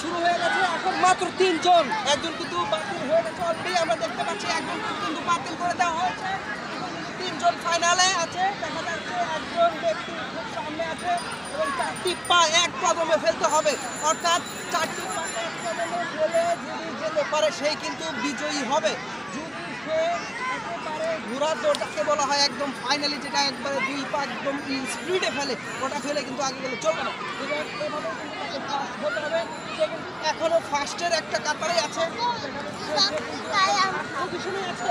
শুরু হয়ে গেছে। এখন মাত্র 3 জন, একজন কিন্তু বাতিল হয়ে গেছে অলরেডি। আমরা দেখতে পাচ্ছি একজন কিন্তু বাতিল করে দেওয়া হয়েছে। 3 জন ফাইনালে আছে। দেখা যাচ্ছে একজন ব্যক্তি খুব সামনে আছে এবং 4টি পা এক কদমে ফেলতে হবে, অর্থাৎ 4টি পা এক কদমে ফেলে যদি যেতে পারে সেই কিন্তু বিজয়ী হবে। যদি সে একেবারে ঘোড়ার দৌড় যাকে বলা হয়, একদম ফাইনালি যেটা একবারে 2 পা একদম স্পিডে ফেলে, ওটা ফেলে কিন্তু আগে গেলে চলবে না। এভাবে কিন্তু তাকে ফার্স্ট হতে হবে। সে কিন্তু এখনো ফার্স্টের একটা কাতারে আছে, পজিশনে আছে।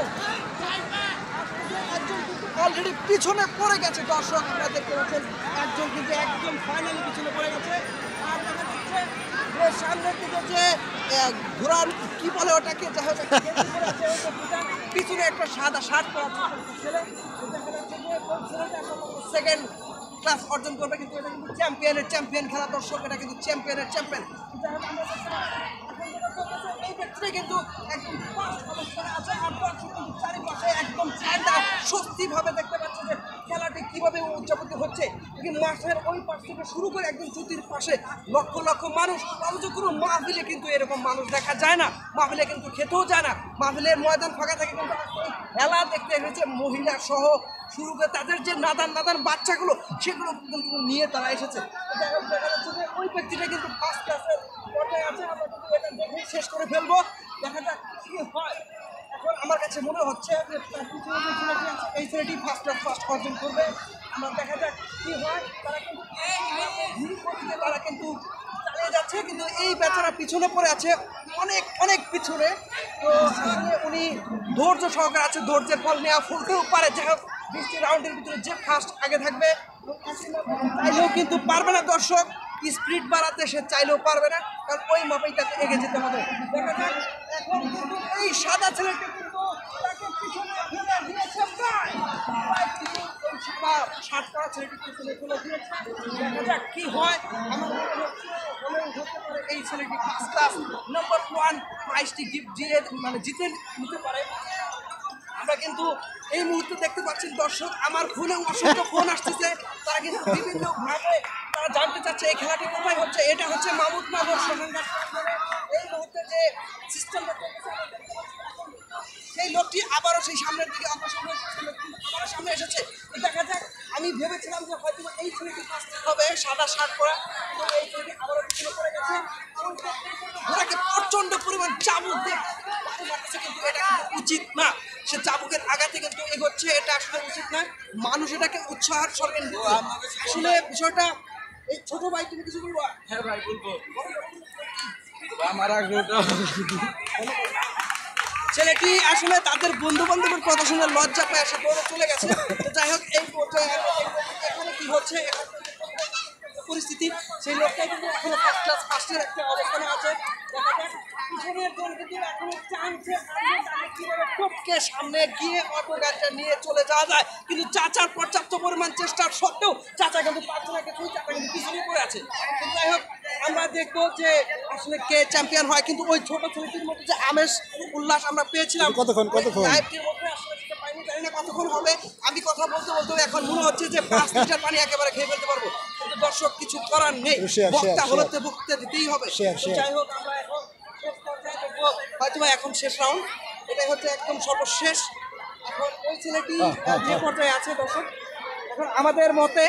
একজন কিন্তু অলরেডি পিছনে পড়ে গেছে। দর্শক আপনারা দেখতে পাচ্ছেন একজন কিন্তু একদম ফাইনালি পিছনে পড়ে গেছে। আর দেখা যাচ্ছে যে সামনের দিকে যে ঘোড়ার কি বলে ওটাকে, যাই হোক পিছনে একটা সাদা শার্ট পরা ছেলে, দেখা যাচ্ছে যে ওই ছেলেটা সেকেন্ড ক্লাস অর্জন করবে। কিন্তু এটা কিন্তু চ্যাম্পিয়ন খেলা। দর্শক এটা কিন্তু চ্যাম্পিয়ন। এই ক্ষেত্রে কিন্তু একদম ফার্স্ট অবস্থানে আছে। আর দর্শক কিন্তু চারিপাশে একদম স্বস্তিভাবে দেখতে পাচ্ছে যে খেলাটি কিভাবে উদযাপিত হচ্ছে। মাঠের ওই পাশ থেকে শুরু করে একদম চুতির পাশে লক্ষ লক্ষ মানুষ। অথচ কোনো মাহফিলে কিন্তু এরকম মানুষ দেখা যায় না, মাহফিলে কিন্তু খেতেও যায় না। মাহফিলের ময়দান ফাঁকা থাকে, কিন্তু খেলা দেখতে এসেছে মহিলা সহ শুরু করে তাদের যে নাদান বাচ্চাগুলো, সেগুলো কিন্তু নিয়ে তারা এসেছে। দেখা যাচ্ছে যে ওই ব্যক্তিটা কিন্তু ফার্স্ট ক্লাসের পর্যায়ে আছে। আমরা কিন্তু এটা দেখে শেষ করে ফেলবো, দেখা যাক কি হয়। এখন আমার কাছে মনে হচ্ছে যে এই ছেলেটি ফার্স্ট অর্জন করবে। আমরা দেখা যাক কি হয়। তারা কিন্তু চালিয়ে যাচ্ছে, কিন্তু এই বেচারা পিছনে পড়ে আছে, অনেক পিছনে। তো আসলে উনি ধৈর্য সহকারে আছে, ধৈর্যের ফল নেওয়া ফুলতেও পারে। যাই হোক 20টি রাউন্ডের ভিতরে যে ফার্স্ট আগে থাকবে চাইলেও কিন্তু পারবে না। দর্শক স্পিড বাড়াতে সে চাইলেও পারবে না, কারণ ওই মাপেই তাকে এগিয়ে যেতে হবে। দেখা যাক এখন কিন্তু এই সাদা ছেলেটা কিন্তু তাকে পিছনে ফেলে দিয়েছে, প্রায় শার্ট পরা ছেলেটি পিছনে ফেলে দিয়েছে। দেখা যাক কি হয়। আমার মনে হতে পারে এই ছেলেটি ফার্স্ট ক্লাস নাম্বার 1 প্রাইজটি জিতে নিতে পারে। আমরা কিন্তু এই মুহূর্তে দেখতে পাচ্ছি দর্শক, আমার ফোনে অসংখ্য ফোন আসতেছে। তারা কিন্তু বিভিন্নভাবে তারা জানতে চাচ্ছে এই খেলাটি কোথায় হচ্ছে। এটা হচ্ছে মাহমুদনগর সরকার। এই মুহূর্তে যে সিস্টেমটা সেই লোকটি আবারও সেই সামনের দিকে আবারও সামনে এসেছে। দেখা যাক, আমি ভেবেছিলাম যে হয়তো এই ছেলেটি ফার্স্ট হবে, সাদা শার্ট পরা, কিন্তু এই ছেলেটি আবারও পিছনে পড়ে গেছে। ঘোড়াকে প্রচন্ড পরিমাণ চাবুক দিয়ে কিন্তু এটা কিন্তু উচিত না। সে চাবুকের আঘাতে কিন্তু এগোচ্ছে, এটা আসলে উচিত না। মানুষ এটাকে উৎসাহের সরকার আসলে বিষয়টা। এই ছোট ভাই তুমি কিছু বলবো? হ্যাঁ ভাই বলবো। আমার ছেলেটি আসলে তাদের বন্ধু বান্ধবের কথা শুনে লজ্জা পায়, এসে দৌড়ে চলে গেছে। তো যাই হোক, এই পর্যায়ে এখানে কি হচ্ছে পরিস্থিতি, সেই লোকটাই কিন্তু এখনো ফার্স্ট ক্লাস ফার্স্টের একটা অবস্থানে আছে। দেখা যাক পিছনের দল কিন্তু এখনো চাইছে কিভাবে টপকে সামনে গিয়ে অটো গাড়িটা নিয়ে চলে যাওয়া যায়, কিন্তু চাচার পর্যাপ্ত পরিমাণ চেষ্টার সত্ত্বেও চাচা কিন্তু পারছে না কিছুই, চাচা কিন্তু পিছনে পড়ে আছে। কিন্তু যাই হোক, আমরা দেখবো যে আসলে কে চ্যাম্পিয়ন হয়। কিন্তু ওই ছোট ছেলেটির মধ্যে যে আমেজ উল্লাস আমরা পেয়েছিলাম কতক্ষণ লাইভটির মধ্যে, আসলে সেটা পাইনি, জানি না কতক্ষণ হবে। আমি কথা বলতে এখন মনে হচ্ছে যে 5 লিটার পানি একেবারে খেয়ে ফেলতে পারবো, কিন্তু দর্শক কিছু করার নেই, বক্তা হলে তো বক্তা দিতেই হবে। যাই হোক, আমরা এখন হয়তো এখন শেষ রাউন্ড, এটাই হচ্ছে একদম সর্বশেষ। এখন ওই ছেলেটি যে পর্যায়ে আছে দর্শক, এখন আমাদের মতে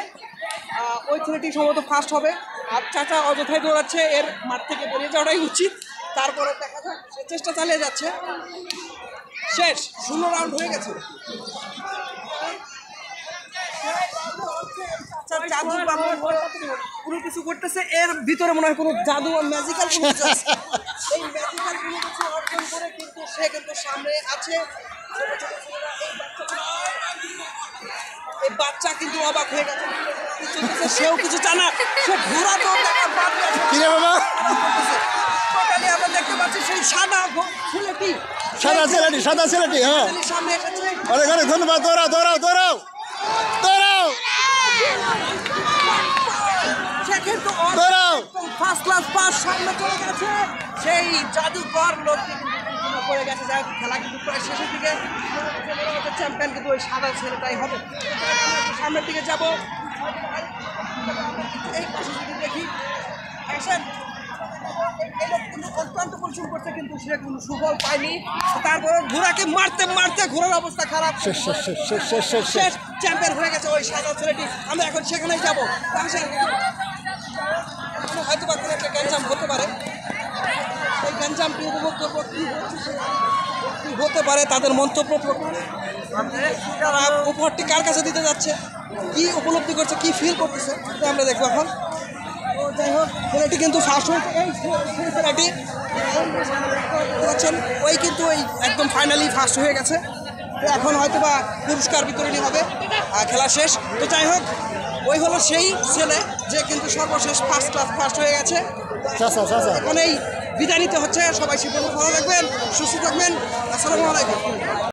ওই ছেলেটি সম্ভবত ফার্স্ট হবে। আর চাচা অযথায় দৌড়াচ্ছে, এর মাঠ থেকে বেরিয়ে যাওয়াটাই উচিত। তারপরে দেখা যাক, সে চেষ্টা চালিয়ে যাচ্ছে। শেষ 16 রাউন্ড হয়ে গেছে। জাদু কোনো কিছু করতেছে, এর ভিতরে মনে হয় কোনো জাদু ম্যাজিক্যাল কোনো কিছু আছে। এই ম্যাজিক্যাল কোনো কিছু অর্জন করে কিন্তু সে কিন্তু সামনে আছে। এই বাচ্চা কিন্তু অবাক হয়ে গেছে, সেও কিছু জানা, সে ঘোরা তো আমরা দেখতে পাচ্ছি সেই সাদা ছেলেটি, সাদা ছেলেটি হ্যাঁ সামনে এসেছে। অনেক ধন্যবাদ। দৌড়াও সে কিন্তু ফার্স্ট ক্লাস পাস সামনে চলে গেছে। সেই জাদুকর লোকটি কিন্তু পড়ে গেছে। যাই হোক, খেলা কিন্তু প্রায় শেষের দিকে। চ্যাম্পিয়ন কিন্তু ওই সাদা ছেলেটাই হবে। সামনের দিকে যাব, এই পাশে যদি দেখি আসেন, এই অত্যন্ত পরিশ্রম করছে কিন্তু সে কোনো সুফল পায়নি। তারপরে ঘোড়াকে মারতে মারতে ঘোড়ার অবস্থা খারাপ, শেষ চ্যাম্পিয়ন হয়ে গেছে ওই সাদা ছেলেটি। আমরা এখন সেখানেই যাবো। হয়তো বা কোনো একটা গ্যাঞ্জাম হতে পারে, এই গ্যাঞ্জামটি উপভোগ করবো কি হতে পারে তাদের মন্তব্য তারা উপহারটি কার কাছে দিতে যাচ্ছে, কি উপলব্ধি করছে, কি ফিল করতেছে আমরা দেখবো এখন। তো যাই হোক ছেলেটি কিন্তু ফার্স্ট হয়েছে, এই ছেলেটি বলছেন ওই কিন্তু ওই একদম ফাইনালি ফার্স্ট হয়ে গেছে। তো এখন হয়তো বা পুরস্কার বিতরণী হবে, খেলা শেষ। তো যাই হোক ওই হলো সেই ছেলে যে কিন্তু সর্বশেষ ফার্স্ট ক্লাস ফার্স্ট হয়ে গেছে। এখন এই বিদায় নিতে হচ্ছে। সবাই সে ভালো থাকবেন, সুস্থ থাকবেন। আসসালামু আলাইকুম।